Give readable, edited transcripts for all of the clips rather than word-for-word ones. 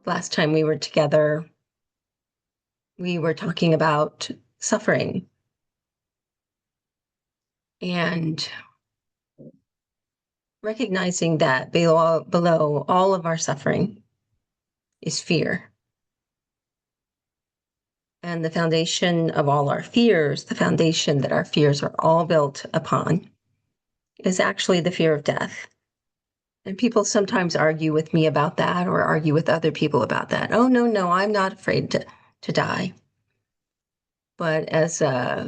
Last time we were together, we were talking about suffering and recognizing that below all of our suffering is fear. And the foundation of all our fears, the foundation that our fears are all built upon, is actually the fear of death. And people sometimes argue with me about that or argue with other people about that. Oh, no, I'm not afraid to die. But as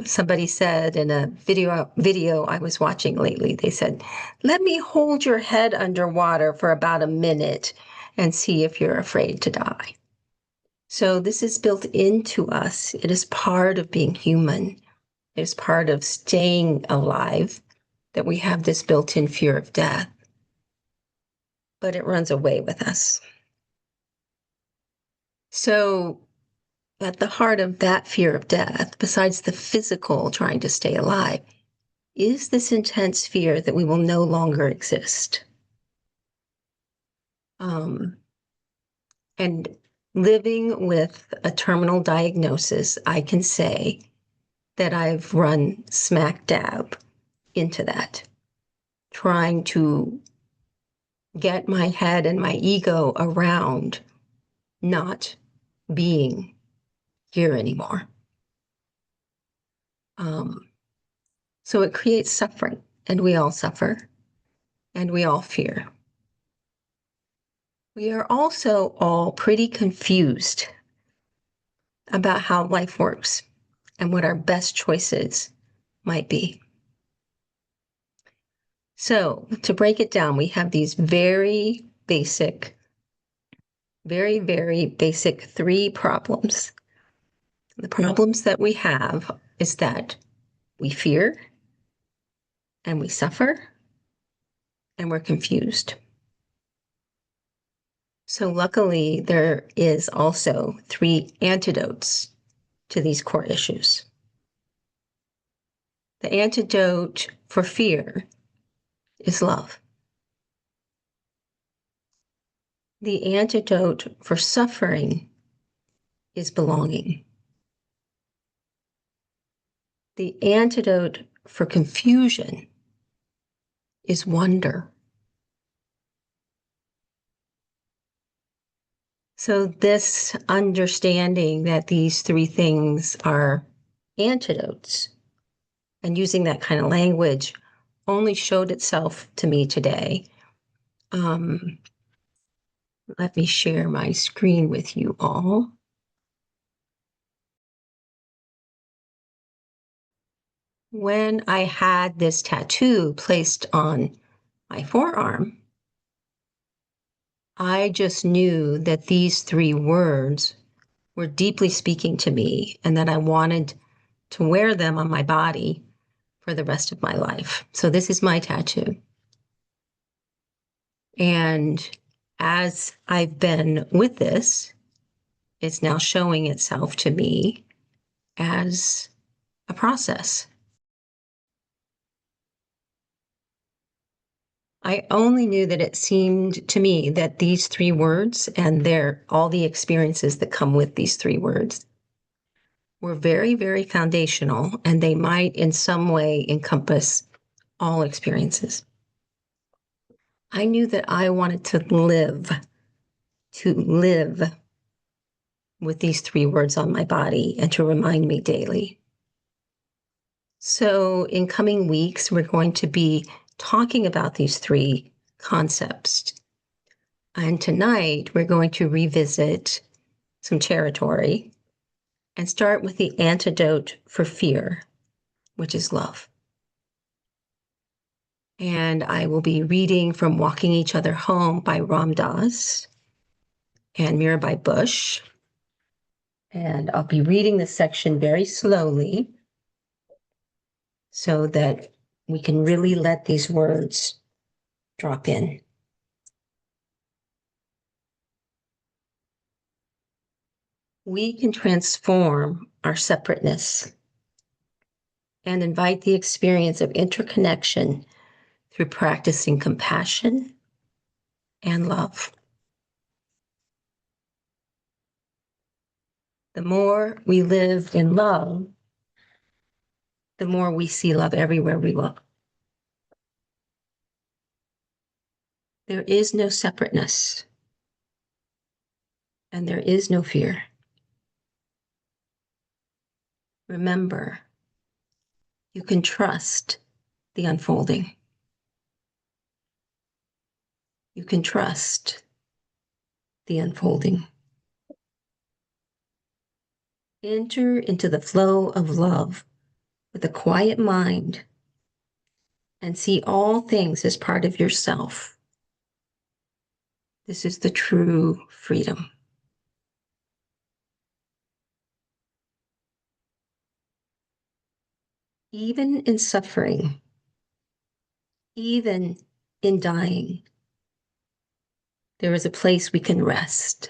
somebody said in a video I was watching lately, they said, let me hold your head underwater for about a minute and see if you're afraid to die. So this is built into us. It is part of being human. It is part of staying alive that we have this built-in fear of death. But it runs away with us. So at the heart of that fear of death, besides the physical trying to stay alive, is this intense fear that we will no longer exist. And living with a terminal diagnosis, I can say that I've run smack dab into that, trying to get my head and my ego around not being here anymore. So it creates suffering, and we all suffer, and we all fear. We are also all pretty confused about how life works and what our best choices might be. So to break it down, we have these very basic three problems. The problems that we have is that we fear and we suffer and we're confused. So luckily, there is also 3 antidotes to these core issues. The antidote for fear is love. The antidote for suffering is belonging. The antidote for confusion is wonder. So this understanding that these 3 things are antidotes and using that kind of language only showed itself to me today. Let me share my screen with you all. When I had this tattoo placed on my forearm, I just knew that these 3 words were deeply speaking to me and that I wanted to wear them on my body for the rest of my life. So this is my tattoo. And as I've been with this, it's now showing itself to me as a process. I only knew that it seemed to me that these 3 words and all the experiences that come with these 3 words were very, very foundational, and they might in some way encompass all experiences. I knew that I wanted to live with these 3 words on my body and to remind me daily. So in coming weeks, we're going to be talking about these 3 concepts. And tonight, we're going to revisit some territory and start with the antidote for fear, which is love. And I will be reading from Walking Each Other Home by Ram Dass and Mirabai Bush. And I'll be reading this section very slowly so that we can really let these words drop in. We can transform our separateness and invite the experience of interconnection through practicing compassion and love. The more we live in love, the more we see love everywhere we look. There is no separateness, and there is no fear. Remember, you can trust the unfolding. You can trust the unfolding. Enter into the flow of love with a quiet mind and see all things as part of yourself. This is the true freedom. Even in suffering, even in dying, there is a place we can rest.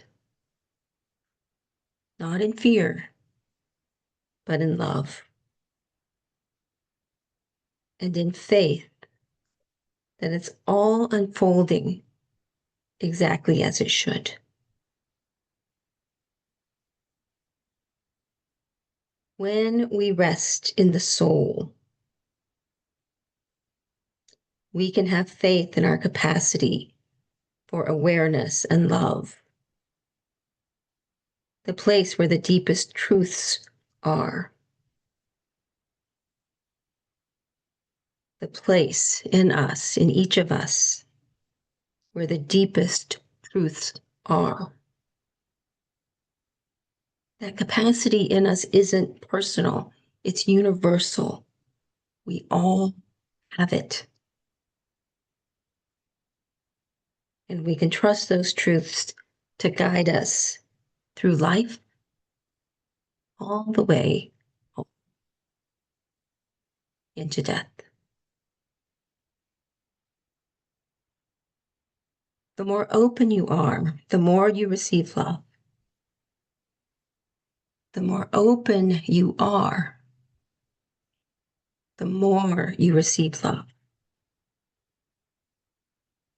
Not in fear, but in love. And in faith that it's all unfolding exactly as it should. When we rest in the soul, we can have faith in our capacity for awareness and love, the place where the deepest truths are, the place in us, in each of us, where the deepest truths are. That capacity in us isn't personal, it's universal. We all have it. And we can trust those truths to guide us through life all the way into death. The more open you are, the more you receive love. The more open you are, the more you receive love.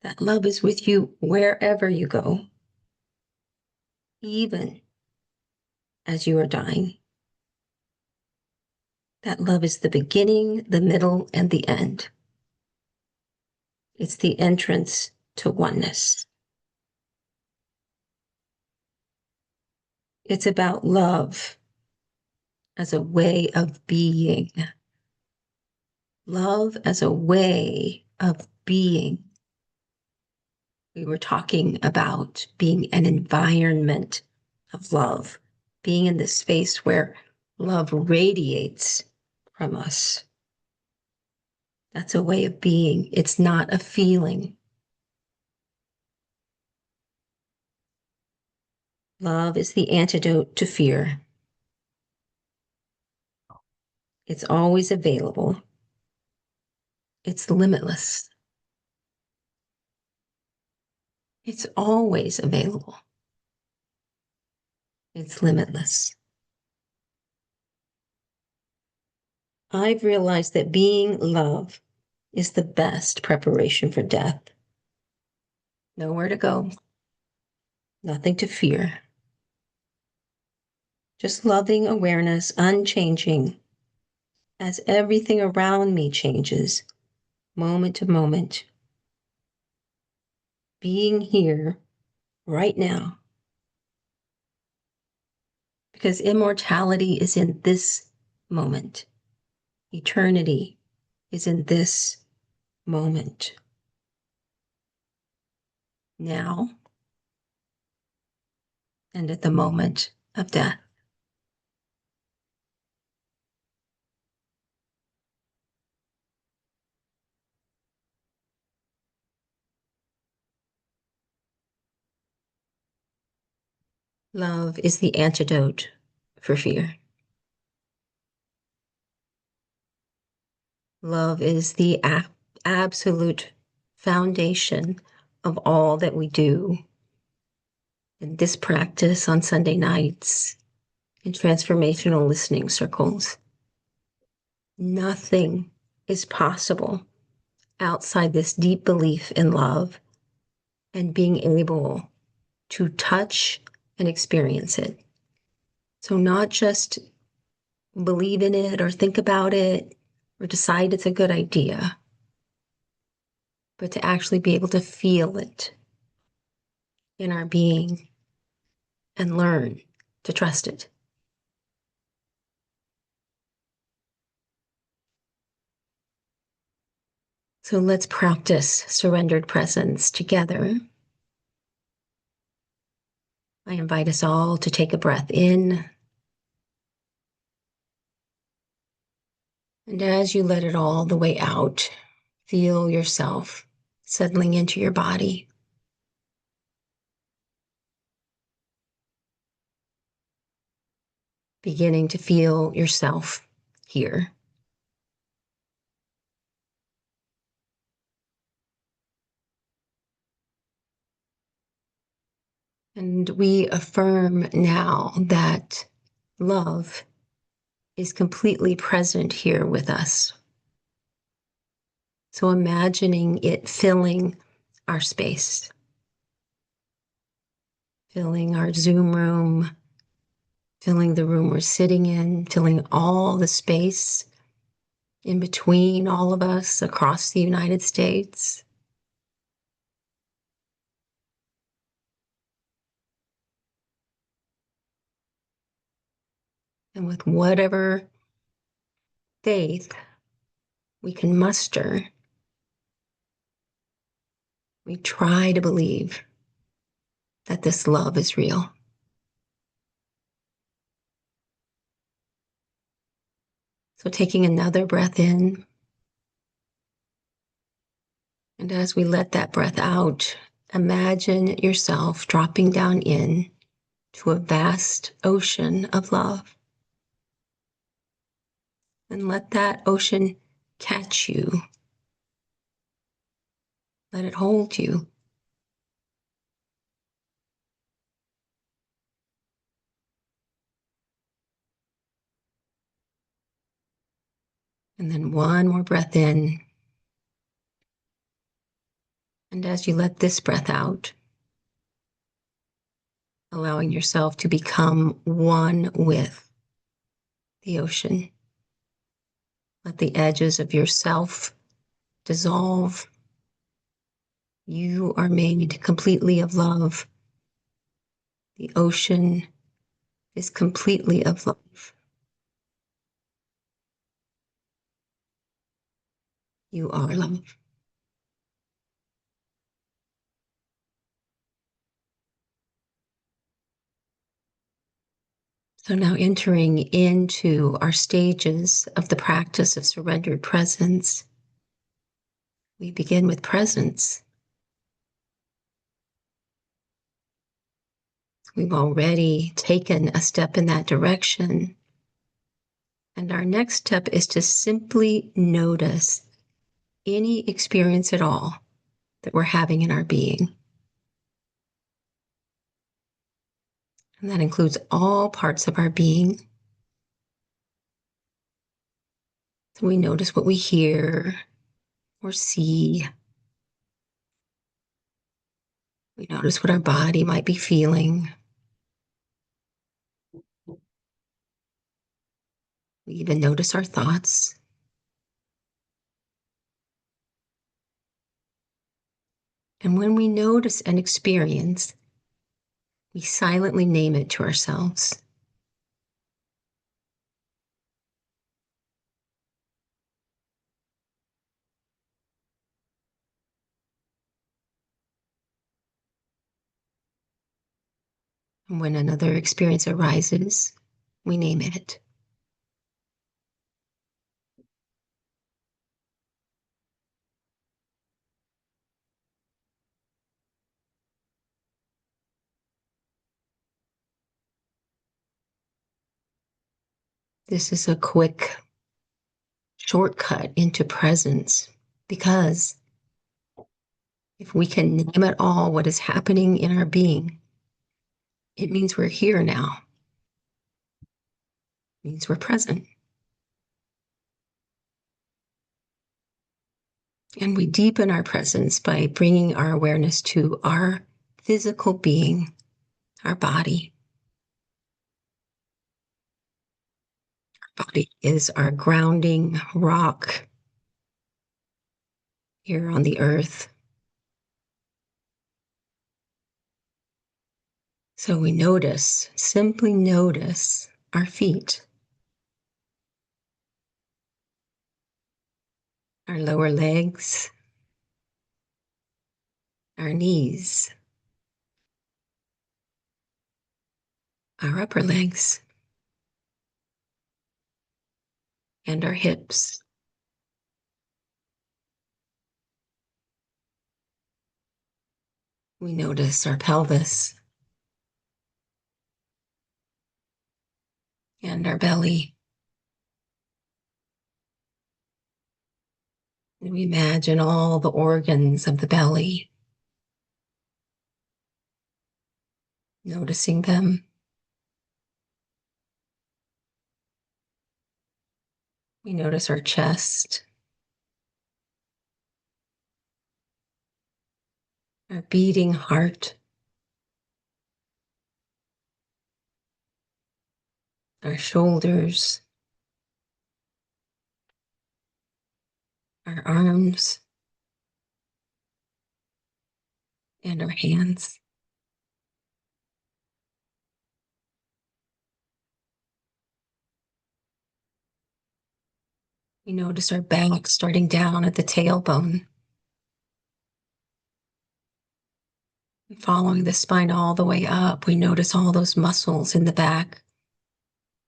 That love is with you wherever you go, even as you are dying. That love is the beginning, the middle, and the end. It's the entrance to oneness. It's about love as a way of being. Love as a way of being. We were talking about being an environment of love, being in this space where love radiates from us. That's a way of being. It's not a feeling. Love is the antidote to fear. It's always available. It's limitless. It's always available. It's limitless. I've realized that being love is the best preparation for death. Nowhere to go, nothing to fear. Just loving awareness, unchanging, as everything around me changes, moment to moment. Being here right now. Because immortality is in this moment. Eternity is in this moment. Now and at the moment of death. Love is the antidote for fear. Love is the absolute foundation of all that we do in this practice on Sunday nights, in transformational listening circles. Nothing is possible outside this deep belief in love and being able to touch and experience it. So not just believe in it or think about it or decide it's a good idea, but to actually be able to feel it in our being and learn to trust it. So let's practice surrendered presence together. I invite us all to take a breath in. And as you let it all the way out, feel yourself settling into your body. Beginning to feel yourself here. And we affirm now that love is completely present here with us. So imagining it filling our space, filling our Zoom room, filling the room we're sitting in, filling all the space in between all of us across the United States. And with whatever faith we can muster, we try to believe that this love is real. So taking another breath in, and as we let that breath out, imagine yourself dropping down in to a vast ocean of love. And let that ocean catch you. Let it hold you. And then one more breath in. And as you let this breath out, allowing yourself to become one with the ocean. Let the edges of yourself dissolve. You are made completely of love. The ocean is completely of love. You are love. So now entering into our stages of the practice of surrendered presence, we begin with presence. We've already taken a step in that direction. And our next step is to simply notice any experience at all that we're having in our being. And that includes all parts of our being. So we notice what we hear or see. We notice what our body might be feeling. We even notice our thoughts. And when we notice an experience, we silently name it to ourselves. And when another experience arises, we name it. This is a quick shortcut into presence because if we can name it all what is happening in our being, it means we're here now. It means we're present. And we deepen our presence by bringing our awareness to our physical being, our body. Our body is our grounding rock here on the earth. So we notice, simply notice our feet, our lower legs, our knees, our upper legs, and our hips. We notice our pelvis and our belly. And we imagine all the organs of the belly, noticing them. We notice our chest, our beating heart, our shoulders, our arms, and our hands. We notice our back starting down at the tailbone, and following the spine all the way up. We notice all those muscles in the back,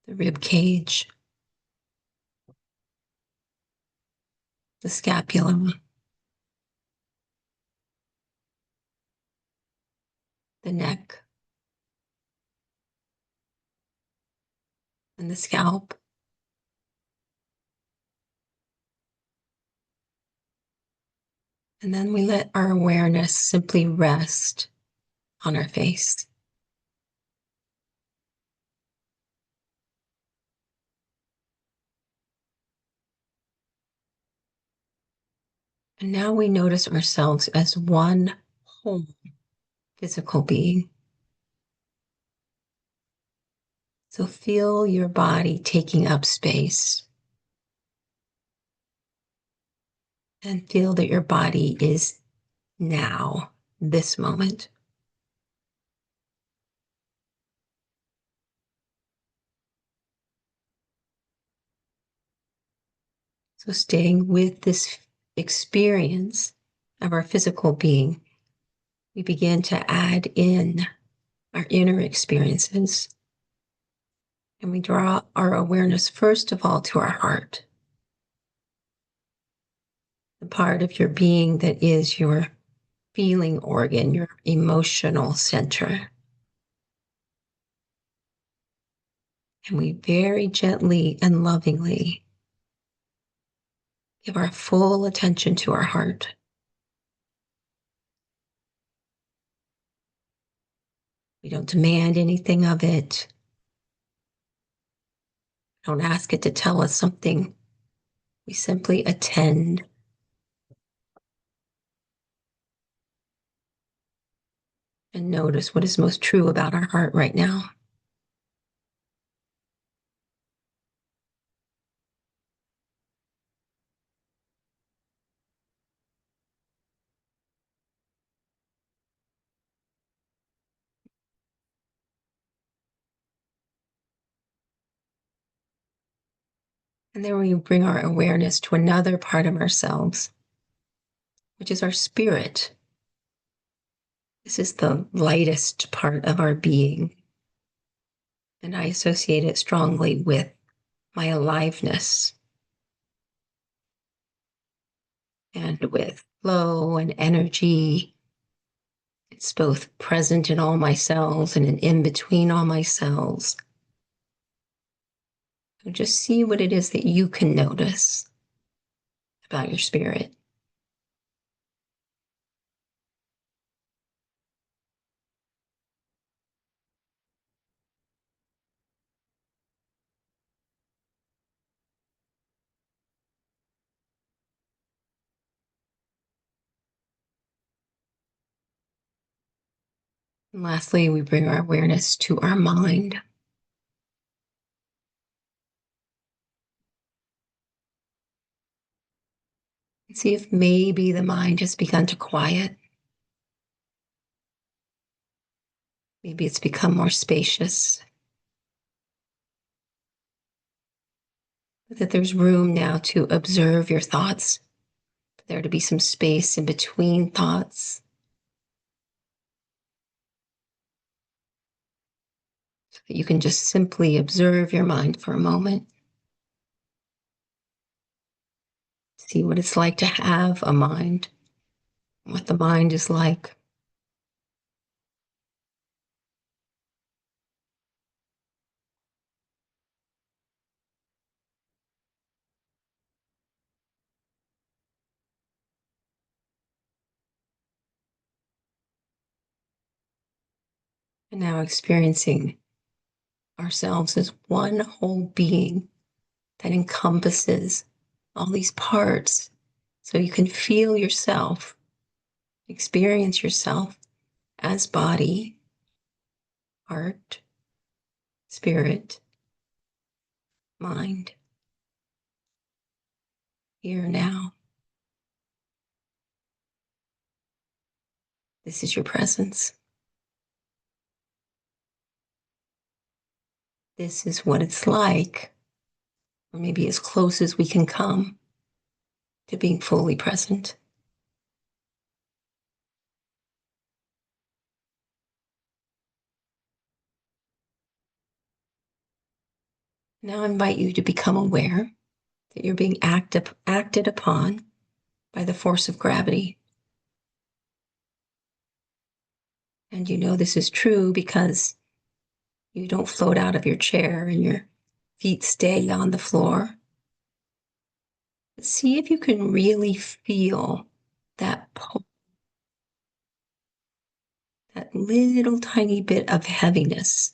the rib cage, the scapula, the neck, and the scalp. And then we let our awareness simply rest on our face. And now we notice ourselves as one whole physical being. So feel your body taking up space and feel that your body is now, this moment. So staying with this experience of our physical being, we begin to add in our inner experiences. And we draw our awareness, first of all, to our heart, the part of your being that is your feeling organ, your emotional center. And we very gently and lovingly give our full attention to our heart. We don't demand anything of it. Don't ask it to tell us something. We simply attend. And notice what is most true about our heart right now. And then we bring our awareness to another part of ourselves, which is our spirit. This is the lightest part of our being. And I associate it strongly with my aliveness and with flow and energy. It's both present in all my cells and in between all my cells. So just see what it is that you can notice about your spirit. And lastly, we bring our awareness to our mind. And see if maybe the mind has begun to quiet. Maybe it's become more spacious. That there's room now to observe your thoughts, for there to be some space in between thoughts. So that you can just simply observe your mind for a moment. See what it's like to have a mind, what the mind is like. And now experiencing ourselves as one whole being that encompasses all these parts. So you can feel yourself, experience yourself as body, heart, spirit, mind, here now. This is your presence. This is what it's like, or maybe as close as we can come to being fully present. Now I invite you to become aware that you're being acted upon by the force of gravity. And you know this is true because you don't float out of your chair and your feet stay on the floor. But see if you can really feel that pull, that little tiny bit of heaviness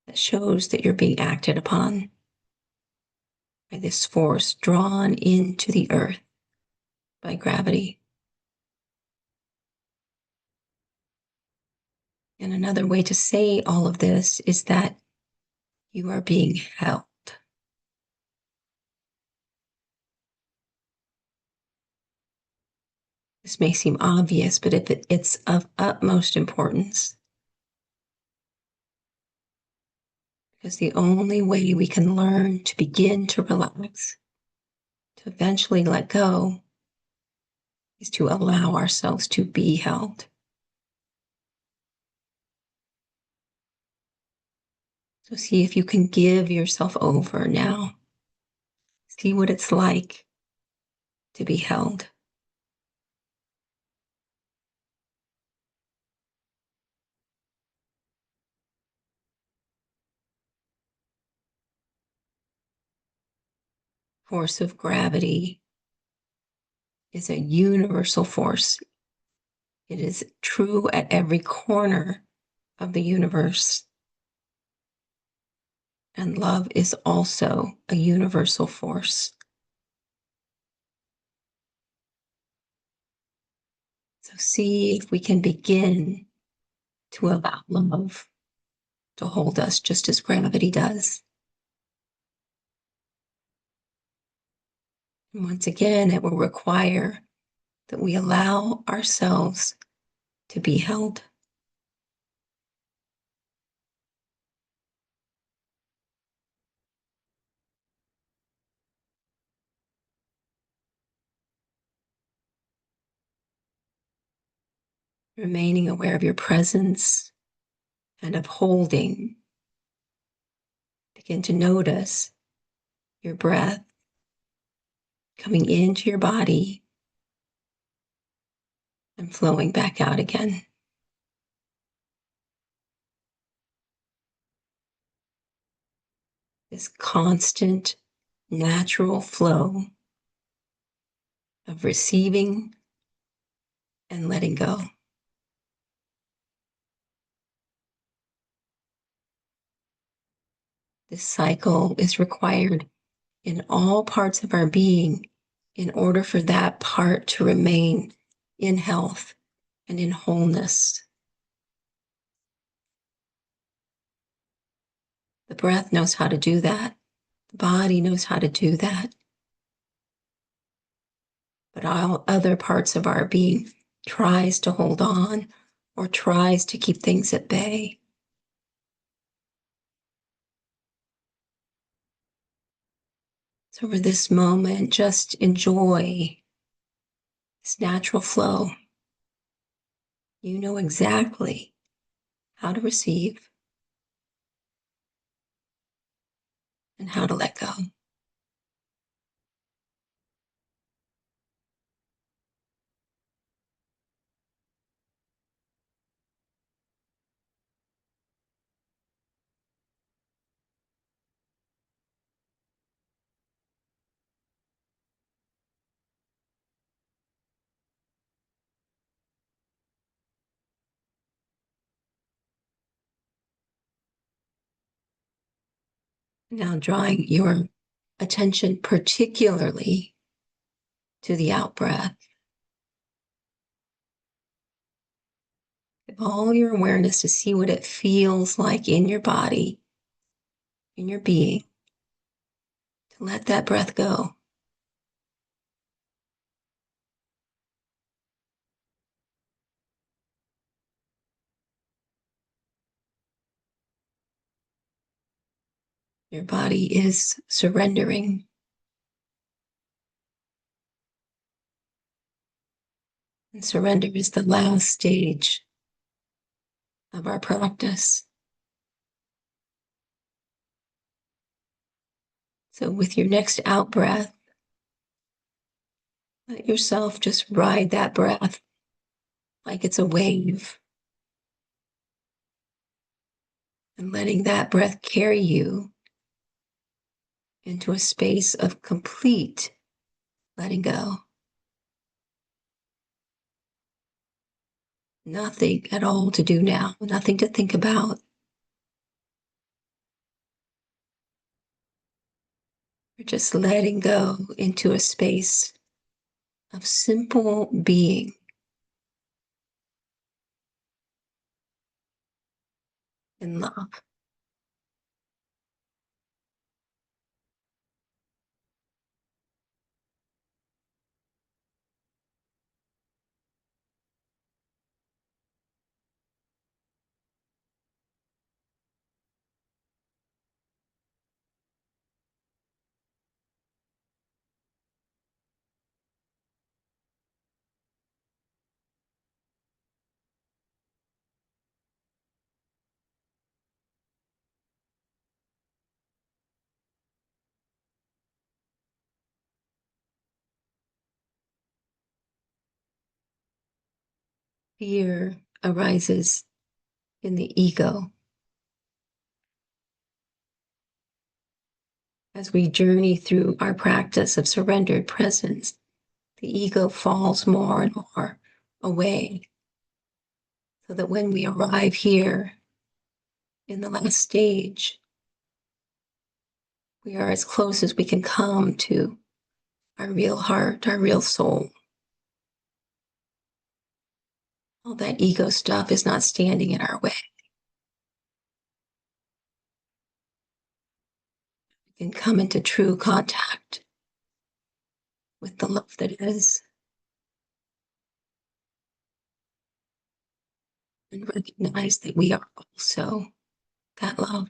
that shows that you're being acted upon by this force drawn into the earth by gravity. And another way to say all of this is that you are being held. This may seem obvious, but if it's of utmost importance, because the only way we can learn to begin to relax, to eventually let go, is to allow ourselves to be held. So see if you can give yourself over now. See what it's like to be held. Force of gravity is a universal force. It is true at every corner of the universe. And love is also a universal force. So see if we can begin to allow love to hold us just as gravity does. And once again, it will require that we allow ourselves to be held. Remaining aware of your presence and of holding. Begin to notice your breath coming into your body and flowing back out again. This constant, natural flow of receiving and letting go. This cycle is required in all parts of our being in order for that part to remain in health and in wholeness. The breath knows how to do that. The body knows how to do that. but all other parts of our being tries to hold on or tries to keep things at bay. So for this moment, just enjoy this natural flow. You know exactly how to receive and how to let go. Now drawing your attention particularly to the out breath. Give all your awareness to see what it feels like in your body, in your being, to let that breath go. Your body is surrendering. And surrender is the last stage of our practice. So with your next out breath, let yourself just ride that breath like it's a wave. And letting that breath carry you into a space of complete letting go. Nothing at all to do now, nothing to think about. You're just letting go into a space of simple being. In love. Fear arises in the ego. As we journey through our practice of surrendered presence, the ego falls more and more away, so that when we arrive here in the last stage, we are as close as we can come to our real heart, our real soul. All that ego stuff is not standing in our way. We can come into true contact with the love that is, and recognize that we are also that love.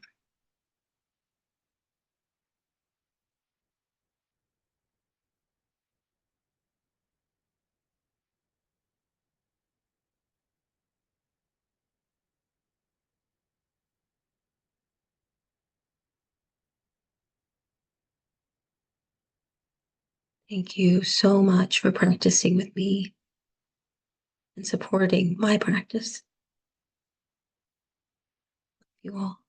Thank you so much for practicing with me and supporting my practice. You all.